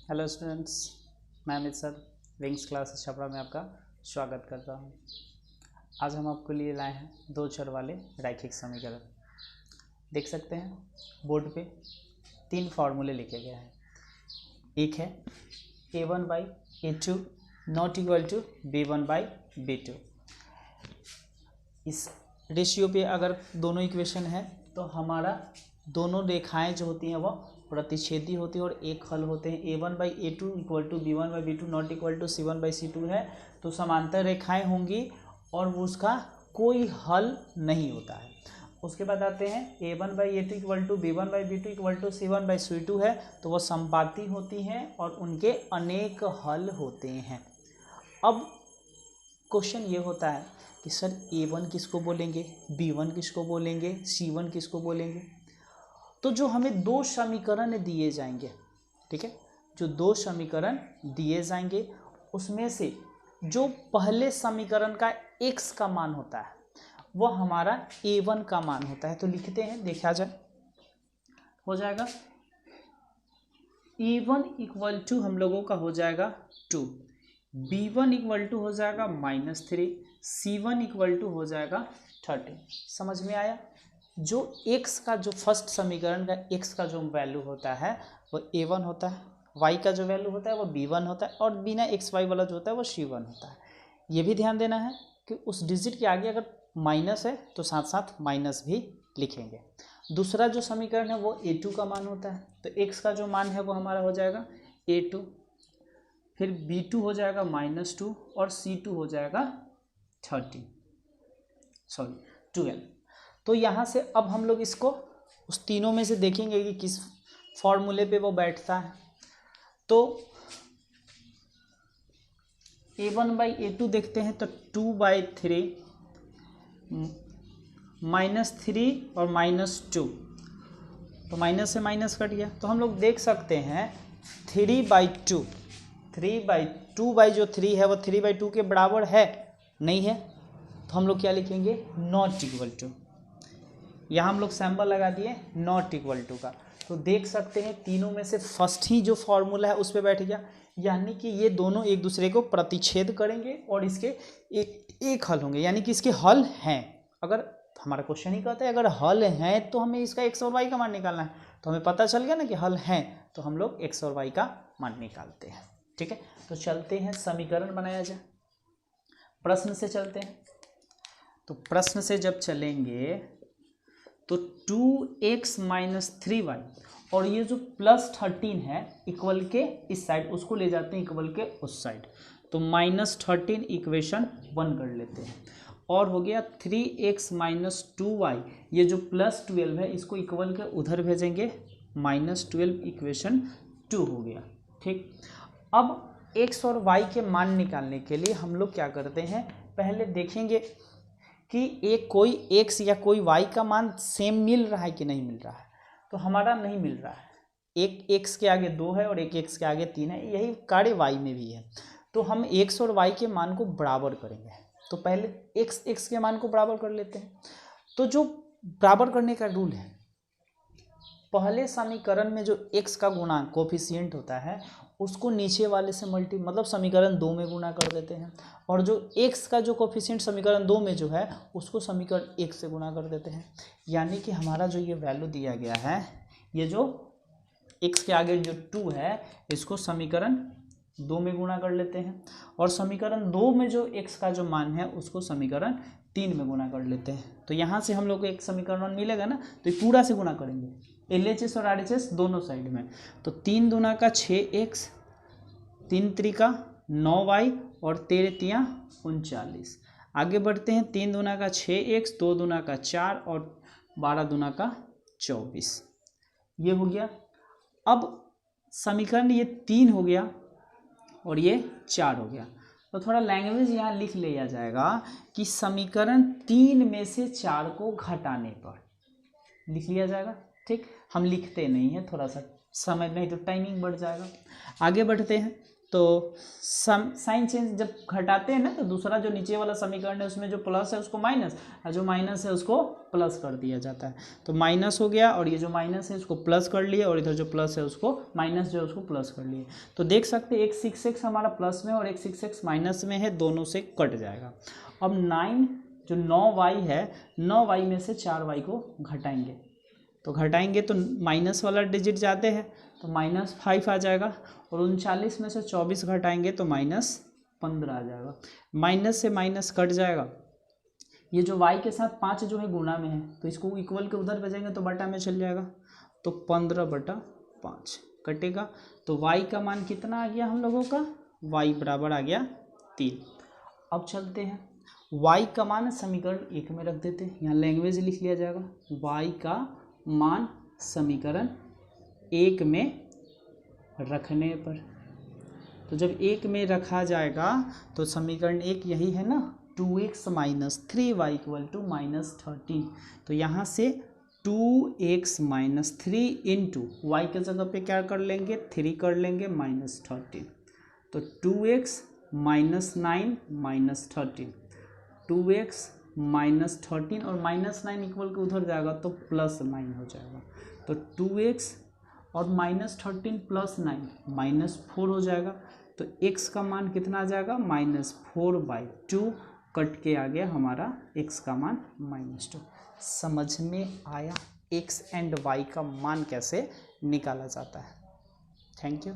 Hello students, मैं Amit sir wings class Chhapra में आपका स्वागत करता हूं। आज हम आपको लिए लाए हैं दो चर वाले रैखिक समीकरण। देख सकते हैं बोर्ड पे तीन फार्मूले लिखे गए हैं। एक है a1/a2 not equal to b1/b2। इस रेशियो पे अगर दोनों इक्वेशन है तो हमारा दोनों रेखाएं जो होती हैं वह प्रतिच्छेदी होती है और एक हल होते हैं। a1/a2 equal to b1/b2 not equal to c1/c2 है तो समांतर रेखाएं होंगी और उसका कोई हल नहीं होता है। उसके बाद आते हैं a1/a2 equal to b1/b2 equal to c1/c2 है तो वह समपाती होती हैं और उनके अनेक हल होते हैं। अब क्वेश्चन ये होता है कि सर a1 किसको बोलेंगे, b1 किसको बोलेंगे, c1 किसको बोलेंगे। तो जो हमें दो समीकरण दिए जाएंगे, ठीक है, जो दो समीकरण दिए जाएंगे उसमें से जो पहले समीकरण का x का मान होता है वह हमारा a1 का मान होता है। तो लिखते हैं, देखा जाए, हो जाएगा a1 इक्वल टू हम लोगों का हो जाएगा 2, b1 इक्वल टू हो जाएगा -3, c1 इक्वल टू हो जाएगा 13। समझ में आया। जो x का जो फर्स्ट समीकरण का x का जो वैल्यू होता है वो a1 होता है, y का जो वैल्यू होता है वो b1 होता है और बिना xy वाला जो होता है वो c1 होता है। ये भी ध्यान देना है कि उस डिजिट के आगे अगर माइनस है तो साथ साथ माइनस भी लिखेंगे। दूसरा जो समीकरण है वो a2 का मान होता है, तो x का जो मान है वो हमारा हो जाएगा a2, फिर b2 हो जाएगा -2 और c2 हो जाएगा 12। तो यहाँ से अब हम लोग इसको उस तीनों में से देखेंगे कि किस फॉर्मूले पे वो बैठता है। तो a1/a2 देखते हैं तो 2/3 -3 और -2, तो माइनस से माइनस कट गया। तो हम लोग देख सकते हैं 3/2 जो 3 है वो 3/2 के बराबर है नहीं है, तो हम लोग क्या लिखेंगे, नॉट इक्वल टू। यहाँ हम लोग सैम्बल लगा दिए नॉट इक्वल टू का। तो देख सकते हैं तीनों में से फर्स्ट ही जो फॉर्मूला है उस पर बैठ गया, यानी कि ये दोनों एक दूसरे को प्रतिच्छेद करेंगे और इसके एक हल होंगे, यानी कि इसके हल हैं। अगर हमारा क्वेश्चन ही कहता है अगर हल हैं तो हमें इसका x और y का मान निकालना है, तो हमें पता चल गया ना कि हल हैं, तो हम लोग x और y का मान निकालते हैं। ठीक है, तो चलते हैं समीकरण बनाया जाए। प्रश्न से चलते हैं, तो प्रश्न से जब चलेंगे तो 2x - 3y और ये जो +13 है इक्वल के इस साइड, उसको ले जाते हैं इक्वल के उस साइड, तो -13 इक्वेशन 1 कर लेते हैं। और हो गया 3x - 2y, ये जो +12 है इसको इक्वल के उधर भेजेंगे, -12 इक्वेशन 2 हो गया। ठीक, अब x और y के मान निकालने के लिए हम लोग क्या करते हैं, पहले देखेंगे कि एक कोई x या कोई y का मान सेम मिल रहा है कि नहीं मिल रहा है। तो हमारा नहीं मिल रहा है, एक x के आगे 2 है और एक x के आगे 3 है, यही कार्य y में भी है। तो हम x और y के मान को बराबर करेंगे, तो पहले x के मान को बराबर कर लेते हैं। तो जो बराबर करने का रूल है, पहले समीकरण में जो x का गुणांक कोफिशिएंट होता है उसको नीचे वाले से मतलब समीकरण 2 में गुणा कर देते हैं, और जो x का जो कोफिशिएंट समीकरण 2 में जो है उसको समीकरण 1 से गुणा कर देते हैं। यानी कि हमारा जो ये वैल्यू दिया गया है, ये जो x के आगे जो 2 है इसको समीकरण 2 में गुणा कर लेते हैं, और समीकरण 2 में जो x का जो मान है उसको समीकरण 3 में गुणा कर लेते हैं। तो यहाँ से हम लोग को एक समीकरण मिलेगा ना, तो ये पूरा से गुणा करेंगे LHS और RHS दोनों साइड में। तो 3 दूना का 6x, 3 त्रिका 9y और 13 तियाँ 39। आगे बढ़ते हैं, 3 दूना का 6x, 2 दूना का 4 और 12 दूना का 24, ये हो गया। अब समीकरण ये 3 हो गया और ये 4 हो गया, तो थोड़ा लैंग्वेज यहाँ लिख लिया जाएगा कि समीकरण 3 में से 4 को घटाने पर लिख लिया जाएगा। ठीक, हम लिखते नहीं हैं, थोड़ा सा समय नहीं तो टाइमिंग बढ़ जाएगा। आगे बढ़ते हैं, तो साइन चेंज जब घटाते हैं ना तो दूसरा जो नीचे वाला समीकरण है उसमें जो प्लस है उसको माइनस और जो माइनस है उसको प्लस कर दिया जाता है। तो माइनस हो गया और ये जो माइनस है उसको प्लस कर लिए और इधर जो प्लस है उसको माइनस जो है उसको प्लस कर लिए। तो देख सकते हैं 166 हमारा प्लस में और 166 माइनस में है, दोनों से कट जाएगा। अब 9 जो 9y है 9y में से 4y को घटाएंगे, तो घटाएंगे तो माइनस वाला डिजिट जाते हैं तो -5 आ जाएगा और 39 में से 24 घटाएंगे तो -15 आ जाएगा। माइनस से माइनस कट जाएगा, ये जो y के साथ 5 जो है गुणा में है तो इसको इक्वल के उधर भेजेंगे तो बटा में चल जाएगा, तो 15/5 कटेगा। तो y का मान कितना आ गया हम लोगों का, y बराबर आ गया 3। अब चलते हैं y का मान समीकरण 1 में रख देते हैं, यहाँ लैंग्वेज लिख लिया जाएगा। y का मान समीकरण 1 में रखने पर, तो जब 1 में रखा जाएगा तो समीकरण 1 यही है ना, 2x - 3y = -13। तो यहाँ से 2x - 3 इंटू वाई के जगह पे क्या कर लेंगे 3 कर लेंगे -13, तो 2x - 9 - 13, 2x - 13 और -9 इक्वल के उधर जाएगा तो +9 हो जाएगा। तो 2x और -13 + 9 -4 हो जाएगा। तो x का मान कितना आ जाएगा -4/2, कट के आ गया हमारा x का मान -2। समझ में आया x एंड y का मान कैसे निकाला जाता है। Thank you.